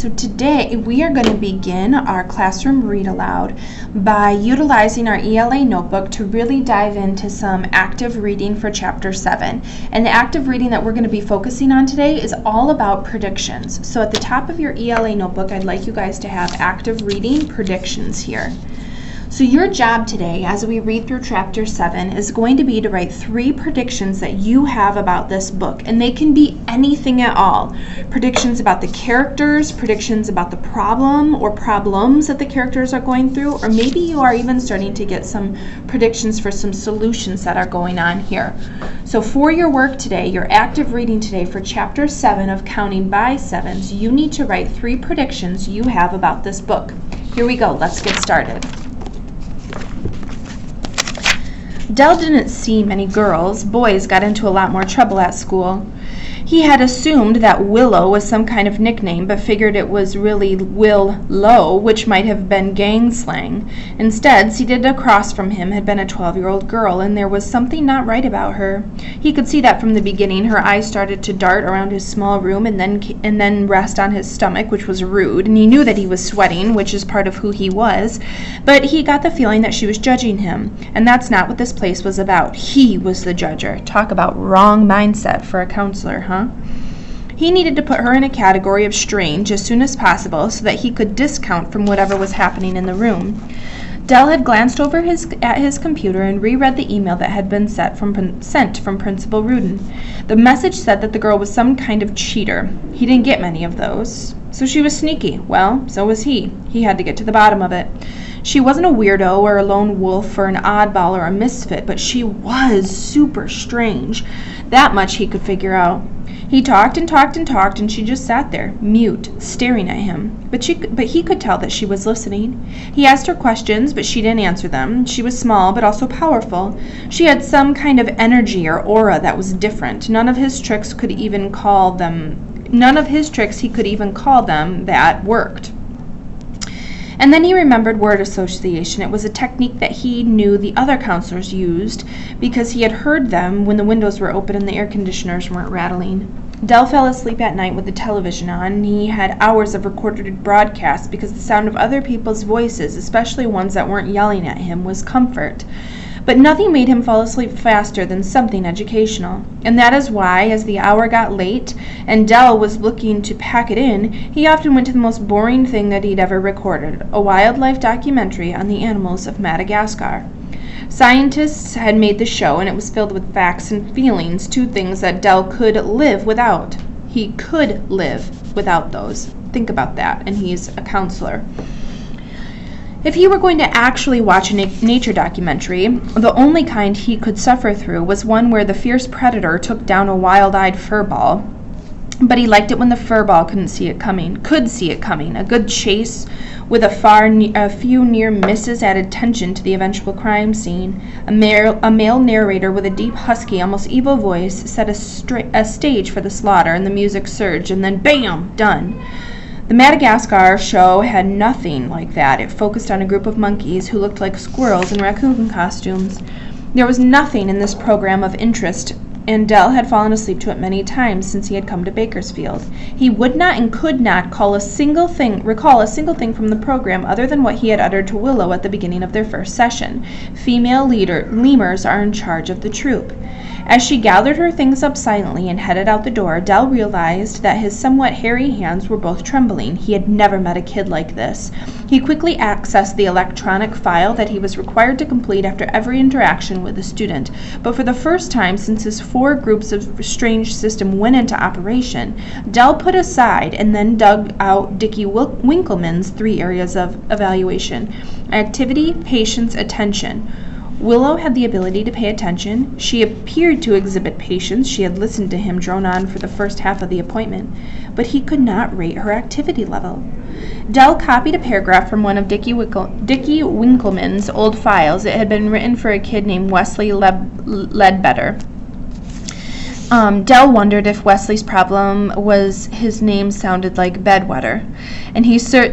So today we are going to begin our classroom read aloud by utilizing our ELA notebook to really dive into some active reading for chapter 7. And the active reading that we're going to be focusing on today is all about predictions. So at the top of your ELA notebook, I'd like you guys to have active reading predictions here. So your job today, as we read through chapter 7, is going to be to write 3 predictions that you have about this book. And they can be anything at all. Predictions about the characters, predictions about the problem or problems that the characters are going through, or maybe you are even starting to get some predictions for some solutions that are going on here. So for your work today, your active reading today for chapter 7 of Counting by 7's, you need to write 3 predictions you have about this book. Here we go. Let's get started. Dell didn't see many girls. Boys got into a lot more trouble at school. He had assumed that Willow was some kind of nickname, but figured it was really Willow, which might have been gang slang. Instead, seated across from him had been a 12-year-old girl, and there was something not right about her. He could see that from the beginning. Her eyes started to dart around his small room and then rest on his stomach, which was rude, and he knew that he was sweating, which is part of who he was, but he got the feeling that she was judging him, and that's not what this place was about. He was the judger. Talk about wrong mindset for a counselor, huh? He needed to put her in a category of strange as soon as possible so that he could discount from whatever was happening in the room. Dell had glanced over at his computer and reread the email that had been sent from Principal Rudin. The message said that the girl was some kind of cheater. He didn't get many of those. So she was sneaky. Well, so was he. He had to get to the bottom of it. She wasn't a weirdo or a lone wolf or an oddball or a misfit, but she was super strange. That much he could figure out. He talked and talked and talked, and she just sat there, mute, staring at him. But he could tell that she was listening. He asked her questions, but she didn't answer them. She was small, but also powerful. She had some kind of energy or aura that was different. None of his tricks he could even call them that worked. And then he remembered word association. It was a technique that he knew the other counselors used because he had heard them when the windows were open and the air conditioners weren't rattling. Dell fell asleep at night with the television on, and he had hours of recorded broadcasts because the sound of other people's voices, especially ones that weren't yelling at him, was comfort. But nothing made him fall asleep faster than something educational. And that is why, as the hour got late and Dell was looking to pack it in, he often went to the most boring thing that he'd ever recorded, a wildlife documentary on the animals of Madagascar. Scientists had made the show, and it was filled with facts and feelings, 2 things that Dell could live without. He could live without those. Think about that, and he's a counselor. If he were going to actually watch a nature documentary, the only kind he could suffer through was one where the fierce predator took down a wild-eyed furball. But he liked it when the furball could see it coming. A good chase with a few near misses added tension to the eventual crime scene. A male narrator with a deep, husky, almost evil voice set a stage for the slaughter, and the music surged, and then bam, done. The Madagascar show had nothing like that. It focused on a group of monkeys who looked like squirrels in raccoon costumes. There was nothing in this program of interest, and Dell had fallen asleep to it many times since he had come to Bakersfield. He would not and could not recall a single thing from the program other than what he had uttered to Willow at the beginning of their first session. Female lemurs are in charge of the troop. As she gathered her things up silently and headed out the door, Dell realized that his somewhat hairy hands were both trembling. He had never met a kid like this. He quickly accessed the electronic file that he was required to complete after every interaction with the student. But for the first time since his 4 groups of strange system went into operation, Dell put aside and then dug out Dickie Winkleman's 3 areas of evaluation: activity, patience, attention. Willow had the ability to pay attention. She appeared to exhibit patience. She had listened to him drone on for the first half of the appointment, but he could not rate her activity level. Dell copied a paragraph from one of Dickie Winkleman's old files. It had been written for a kid named Wesley Ledbetter. Dell wondered if Wesley's problem was his name sounded like bedwetter, and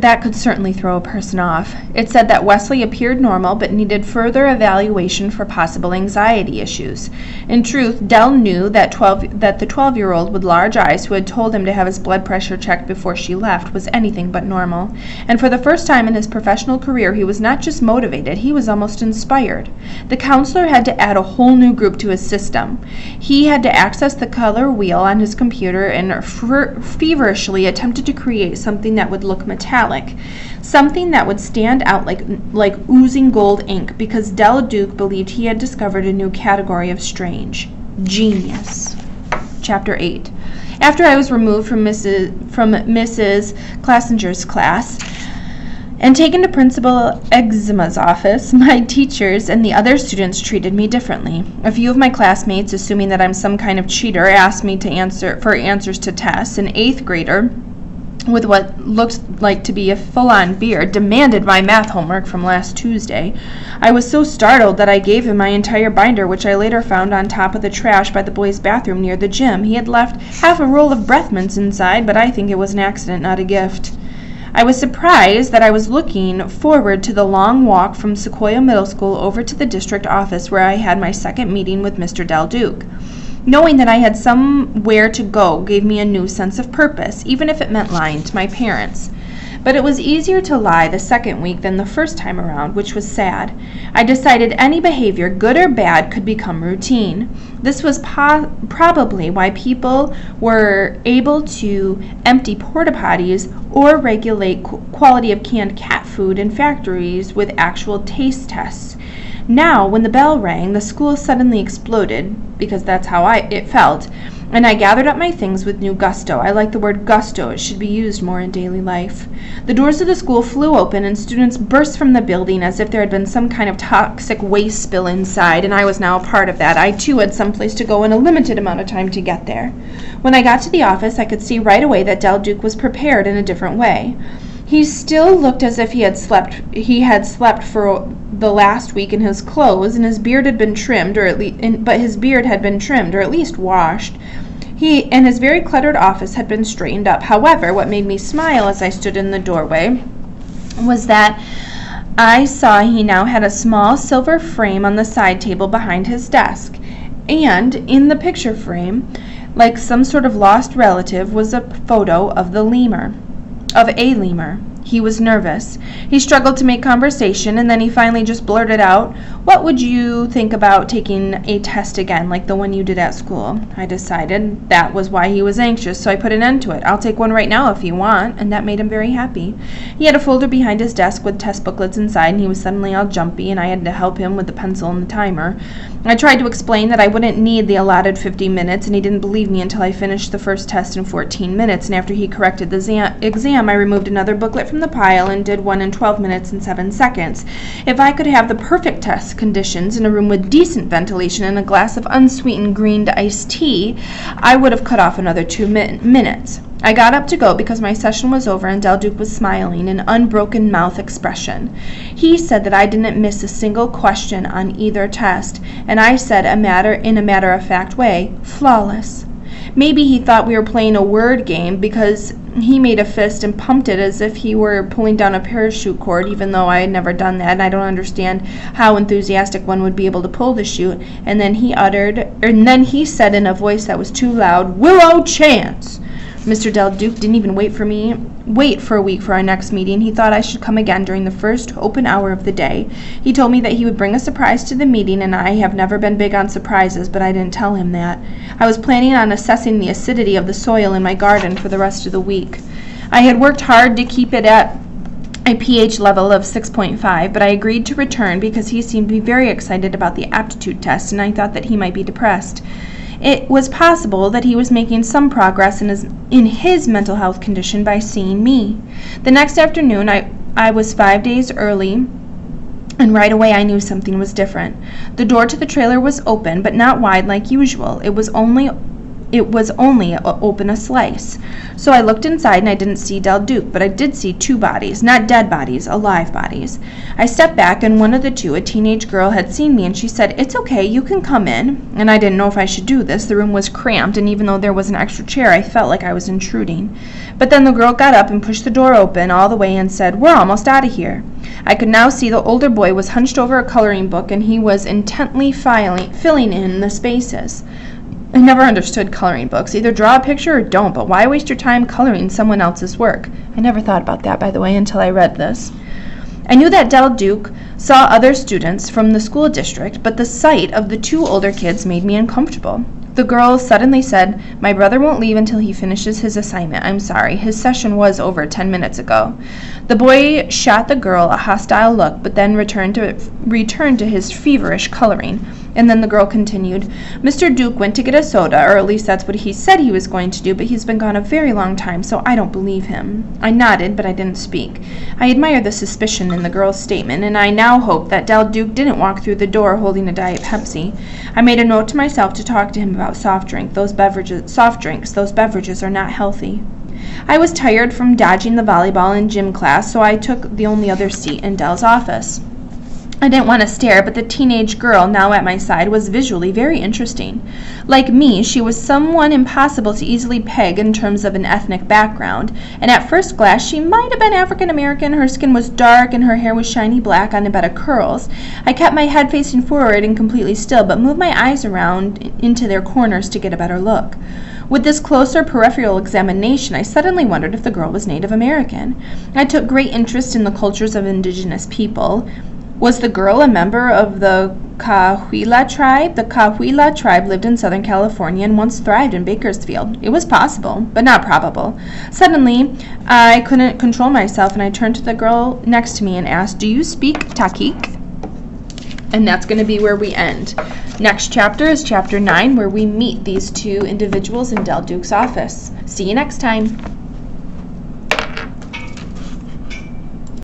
that could certainly throw a person off. It said that Wesley appeared normal but needed further evaluation for possible anxiety issues. In truth, Dell knew that the 12-year-old with large eyes who had told him to have his blood pressure checked before she left was anything but normal, and for the first time in his professional career he was not just motivated, he was almost inspired. The counselor had to add a whole new group to his system. He had to access the color wheel on his computer and feverishly attempted to create something that would look metallic, something that would stand out like oozing gold ink, because Del Duke believed he had discovered a new category of strange. Genius. Chapter 8. After I was removed from Mrs. Classinger's class and taken to Principal Eczema's office, my teachers and the other students treated me differently. A few of my classmates, assuming that I'm some kind of cheater, asked me for answers to tests. An 8th grader, with what looked like to be a full-on beard, demanded my math homework from last Tuesday. I was so startled that I gave him my entire binder, which I later found on top of the trash by the boys' bathroom near the gym. He had left half a roll of breath mints inside, but I think it was an accident, not a gift. I was surprised that I was looking forward to the long walk from Sequoia Middle School over to the district office where I had my second meeting with Mr. Del Duke. Knowing that I had somewhere to go gave me a new sense of purpose, even if it meant lying to my parents. But it was easier to lie the second week than the first time around, which was sad. I decided any behavior, good or bad, could become routine. This was probably why people were able to empty porta potties or regulate quality of canned cat food in factories with actual taste tests. Now, when the bell rang, the school suddenly exploded, because that's how it felt, and I gathered up my things with new gusto. I like the word gusto. It should be used more in daily life. The doors of the school flew open, and students burst from the building as if there had been some kind of toxic waste spill inside, and I was now a part of that. I, too, had someplace to go in a limited amount of time to get there. When I got to the office, I could see right away that Del Duke was prepared in a different way. He still looked as if he had slept for the last week in his clothes, and his beard had been trimmed, but his beard had been trimmed, or at least washed. And his very cluttered office had been straightened up. However, what made me smile as I stood in the doorway was that I saw he now had a small silver frame on the side table behind his desk, and in the picture frame, like some sort of lost relative, was a photo of a lemur. He was nervous. He struggled to make conversation, and then he finally just blurted out, "What would you think about taking a test again, like the one you did at school?" I decided that was why he was anxious, so I put an end to it. "I'll take one right now if you want," and that made him very happy. He had a folder behind his desk with test booklets inside, and he was suddenly all jumpy, and I had to help him with the pencil and the timer. I tried to explain that I wouldn't need the allotted 50 minutes, and he didn't believe me until I finished the first test in 14 minutes, and after he corrected the exam, I removed another booklet from the pile and did one in 12 minutes and 7 seconds. If I could have the perfect test conditions in a room with decent ventilation and a glass of unsweetened green iced tea, I would have cut off another 2 minutes. I got up to go because my session was over and Del Duke was smiling, an unbroken mouth expression. He said that I didn't miss a single question on either test, and I said in a matter-of-fact way, flawless. Maybe he thought we were playing a word game because he made a fist and pumped it as if he were pulling down a parachute cord, even though I had never done that, and I don't understand how enthusiastic one would be able to pull the chute. And then he said in a voice that was too loud, "Willow Chance!" Mr. Del Duke didn't even wait for a week for our next meeting. He thought I should come again during the first open hour of the day. He told me that he would bring a surprise to the meeting, and I have never been big on surprises, but I didn't tell him that. I was planning on assessing the acidity of the soil in my garden for the rest of the week. I had worked hard to keep it at a pH level of 6.5, but I agreed to return because he seemed to be very excited about the aptitude test, and I thought that he might be depressed. It was possible that he was making some progress in his mental health condition by seeing me. The next afternoon, I was 5 days early, and right away I knew something was different. The door to the trailer was open, but not wide like usual. It was only it was only open a slice. So I looked inside and I didn't see Del Duke, but I did see 2 bodies, not dead bodies, alive bodies. I stepped back and one of the 2, a teenage girl, had seen me and she said, "It's okay, you can come in." And I didn't know if I should do this. The room was cramped and even though there was an extra chair, I felt like I was intruding. But then the girl got up and pushed the door open all the way and said, "We're almost out of here." I could now see the older boy was hunched over a coloring book and he was intently filling in the spaces. I never understood coloring books. Either draw a picture or don't, but why waste your time coloring someone else's work? I never thought about that, by the way, until I read this. I knew that Del Duke saw other students from the school district, but the sight of the 2 older kids made me uncomfortable. The girl suddenly said, "My brother won't leave until he finishes his assignment. I'm sorry. His session was over 10 minutes ago." The boy shot the girl a hostile look, but then returned to his feverish coloring. And then the girl continued, "Mr. Duke went to get a soda, or at least that's what he said he was going to do, but he's been gone a very long time, so I don't believe him." I nodded, but I didn't speak. I admired the suspicion in the girl's statement, and I now hoped that Del Duke didn't walk through the door holding a Diet Pepsi. I made a note to myself to talk to him about soft drinks. Those beverages are not healthy. I was tired from dodging the volleyball and gym class, so I took the only other seat in Del's office. I didn't want to stare, but the teenage girl now at my side was visually very interesting. Like me, she was someone impossible to easily peg in terms of an ethnic background, and at first glance she might have been African American. Her skin was dark and her hair was shiny black on a bed of curls. I kept my head facing forward and completely still, but moved my eyes around into their corners to get a better look. With this closer peripheral examination, I suddenly wondered if the girl was Native American. I took great interest in the cultures of indigenous people. Was the girl a member of the Cahuilla tribe? The Cahuilla tribe lived in Southern California and once thrived in Bakersfield. It was possible, but not probable. Suddenly, I couldn't control myself, and I turned to the girl next to me and asked, "Do you speak Takik?" And that's going to be where we end. Next chapter is chapter 9, where we meet these 2 individuals in Del Duke's office. See you next time.